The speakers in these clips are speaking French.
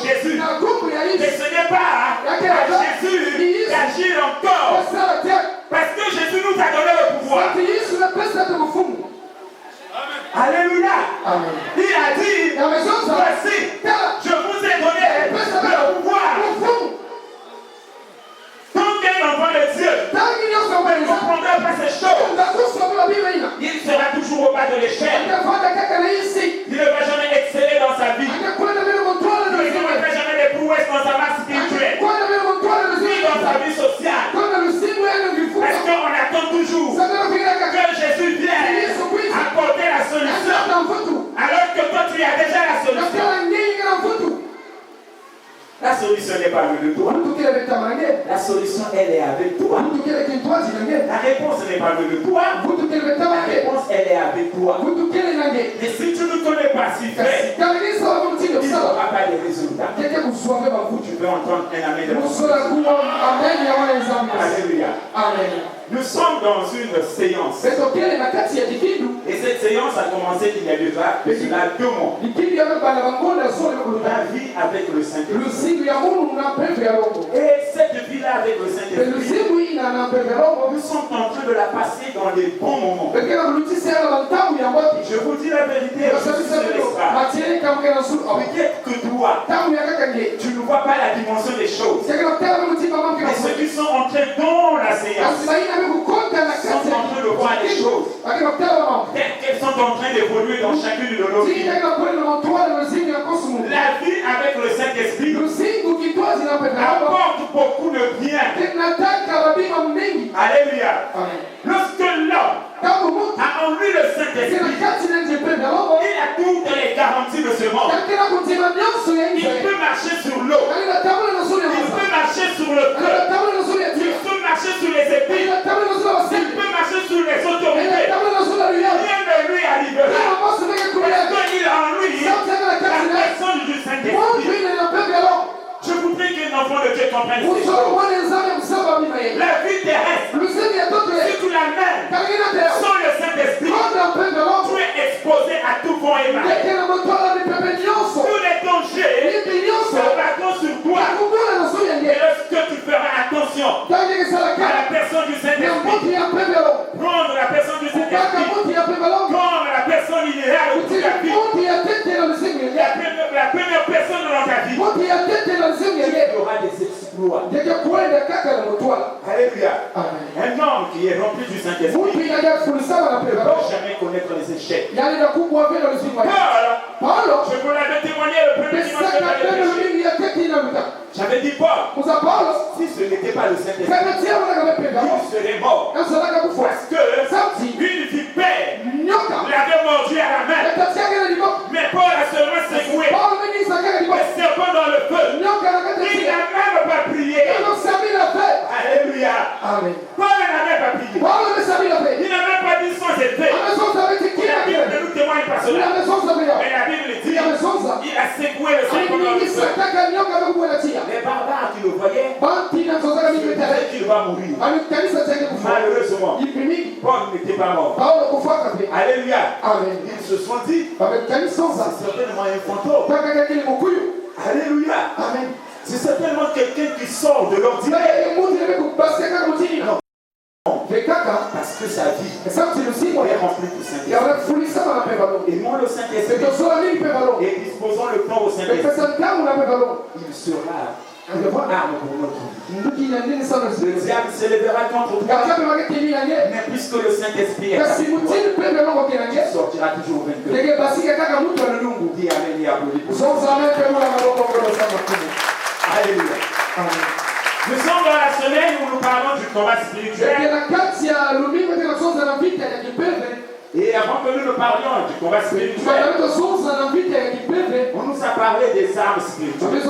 Jésus. Mais ce n'est pas à Jésus d'agir encore. Parce que Jésus nous a donné le pouvoir. Alléluia. Amen. Il a dit, voici, je vous ai donné le pouvoir. Tant qu'un enfant de Dieu ne comprendra pas ces choses, il sera toujours au bas de l'échelle. Il ne va jamais exceller dans sa vie. Il ne fera jamais des prouesses dans sa marche spirituelle, ni dans sa vie sociale. Parce qu'on attend toujours que Jésus vienne apporter la solution. Alors que toi, tu as déjà la solution. La solution n'est pas loin de toi. La solution, elle est avec toi. La réponse n'est pas loin de toi. La réponse, elle est avec toi. Mais si tu ne connais pas si fait, il n'y aura pas de résultats. Tu veux entendre un amen de Alléluia. Amen. Nous sommes dans une séance. Et cette séance a commencé il y a déjà 2 mois. La vie avec le Saint-Esprit. Et cette vie-là avec le Saint-Esprit, nous sommes en train de la passer dans les bons moments. Je vous dis la vérité, je suis sur l'espace. Peut-être que toi, tu ne vois pas la dimension des choses. Mais ceux qui sont entrés dans la séance sont en train de voir les choses telles qu'elles sont en train d'évoluer dans chacune de nos vies. La vie avec le Saint-Esprit apporte beaucoup de bien. Alléluia. Lorsque l'homme a en lui le Saint-Esprit, il a toutes les garanties de ce monde. Il peut marcher sur l'eau. Il peut marcher sur le feu. Il peut marcher sur les épées. Il peut marcher sur les autorités. Rien ne lui arrivera. Parce qu'il a en lui la personne du Saint-Esprit. Je voudrais qu'un enfant de Dieu comprenne ces choses. La vie terrestre, si tu la mènes sans le Saint-Esprit, tu es exposé à tout vent et marée. Tous les dangers s'abattront sur toi. Et lorsque tu feras attention à la personne du Saint-Esprit, prendre la personne du Saint-Esprit, prendre la personne idéale de ta vie, la première personne dans ta vie, il y aura des exploits. Alléluia. Un homme qui est rempli du Saint-Esprit ne peut jamais connaître les échecs. Paul, je vous l'avais témoigné le premier dimanche que j'avais prêché. J'avais dit Paul, si ce n'était pas le Saint-Esprit, il serait mort. Parce que une vipère l'avait mordu à la main. Mais Paul a seulement secoué le serpent dans le feu. Il n'a même pas prié. Alléluia. Paul n'a même pas prié. Il n'a même pas dit sans effet. La Bible ne nous témoigne pas cela. Mais la Bible dit, il a secoué le serpent dans le feu. Les barbares qui le voyaient, ils disaient qu'il va mourir. Malheureusement, Paul n'était pas mort. Alléluia. Ils se sont dit, c'est certainement un fantôme. Alléluia. C'est certainement quelqu'un qui sort de l'ordinaire. Non. Parce que sa vie est remplie du Saint-Esprit. Et moi, le Saint-Esprit, et disposons le temps au Saint-Esprit, il sera arme pour notre vie. Le diable s'élèvera contre toi, mais puisque le Saint-Esprit est avec toi, il sortira toujours vainqueur. Dis amen et applaudis. Alléluia. Nous sommes dans la semaine où nous parlons du combat spirituel. Et avant que nous ne parlions du combat spirituel, on nous a parlé des armes spirituelles.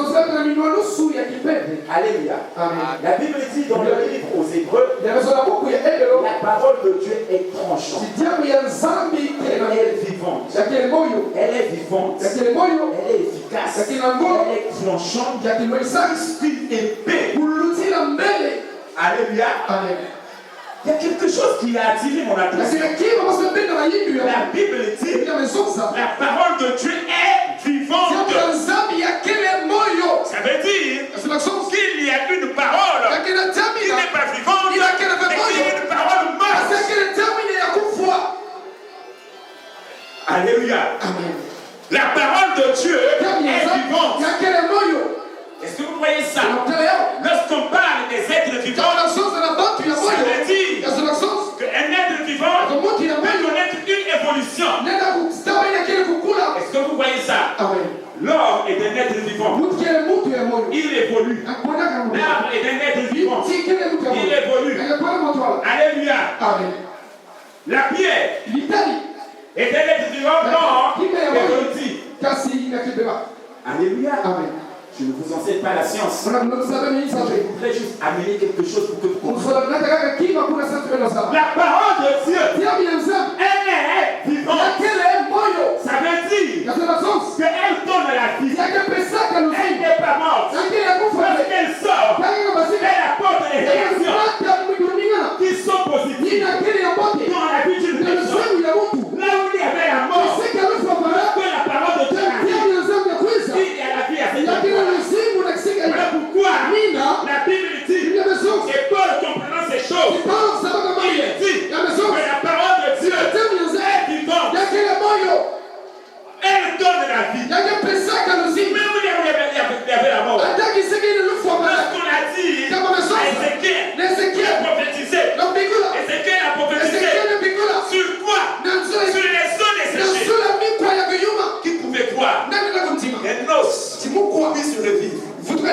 Alléluia. La Bible dit dans le livre aux Hébreux, la parole de Dieu est tranchante. Elle est vivante. Elle est vivante. Elle est efficace. Elle est tranchante. C'est une épée. Alléluia. Il y a quelque chose qui a attiré mon attention. La Bible dit, la parole de Dieu est vivante. Alléluia. Amen. La parole de Dieu est vivante. Est-ce que vous voyez ça? Lorsqu'on parle des êtres vivants, ça veut dire qu'un être vivant peut connaître une évolution. Est-ce que vous voyez ça? L'homme est un être vivant. Il évolue. L'arbre est un être vivant. Il évolue. Alléluia. La pierre est un être vivant. Non, évolutif. Alléluia. Je ne vous enseigne pas la science. Je voudrais juste amener quelque chose pour que vous compreniez. La parole de Dieu, elle est vivante. Ça veut dire qu'elle donne la vie. Elle n'est pas morte. Lorsqu'elle sort, elle apporte des réactions qui sont positives dans la vie d'une personne. Là où il y avait la mort, que la parole de Dieu arrive, il y a la vie à cette endroit. Voilà pourquoi la Bible dit, et Paul comprenant ces choses, il dit que la parole de Dieu est vivante. Elle donne la vie. Même où il y avait la mort. Lorsqu'on a dit à Ézéchiel a prophétisé, Ézéchiel a prophétisé sur quoi? Sur les eaux desséchées. Qui pouvait croire? Les noces qui survivent. C'est la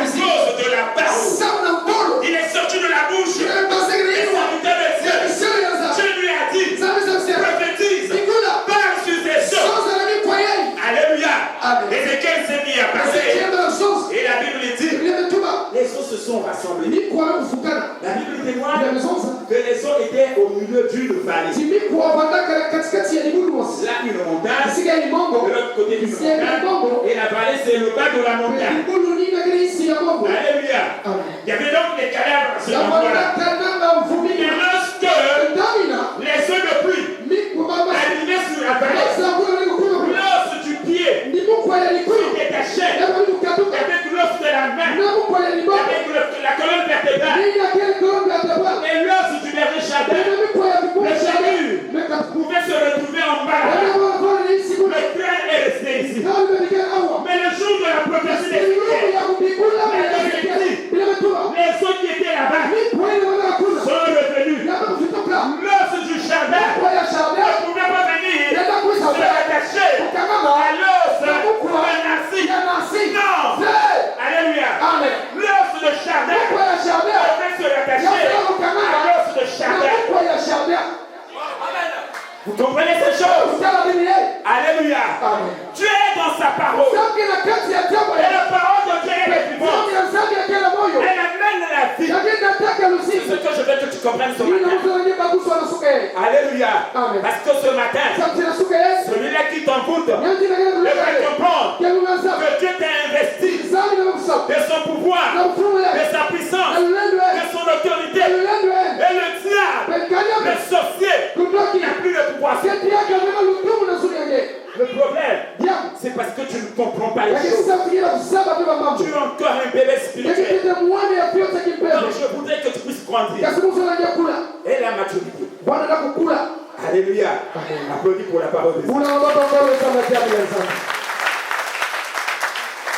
cause de la parole. Il est sorti de la bouche des serviteurs de Dieu. Dieu lui a dit, prophétise, parle sur ces choses. Alléluia. Ézéchiel s'est mis à passer. Et la Bible dit, les eaux se sont rassemblées. La Bible témoigne que les eaux étaient au milieu d'une vallée. Là, une montagne, de l'autre côté d'une montagne, et la vallée, c'est le bas de la montagne. Alléluia. Il y avait donc des cadavres à ce endroit-là. Et lorsque les eaux de pluie arrivaient sur la vallée, l'os du pied se détachait avec l'os de la main, avec la colonne vertébrale et l'os du berger Chadin. Le chalut pouvait se retrouver en bas. Le crâne est resté ici. Mais le jour de la prophétie des les autres qui étaient là-bas sont revenus. L'os du Chadin ne pouvait pas venir se rattacher à l'os de Nancy. Non. Alléluia. L'os de Chadin pouvait se rattacher à l'os de Chadin. Vous comprenez ces choses? Alléluia. Dieu est dans sa parole. Et la parole de Dieu est vivante. Elle amène la vie. C'est ce que je veux que tu comprennes ce matin. Alléluia. Parce que ce matin, celui-là qui t'envoûte devrait comprendre que Dieu t'a investi de son pouvoir, de sa puissance, de son autorité. Et le diable, le sorcier, n'a plus de pouvoir. Le problème, c'est parce que tu ne comprends pas les choses. Tu es encore un bébé spirituel. Donc je voudrais que tu puisses grandir. Et la maturité. Alléluia. Applaudis pour la parole de Dieu.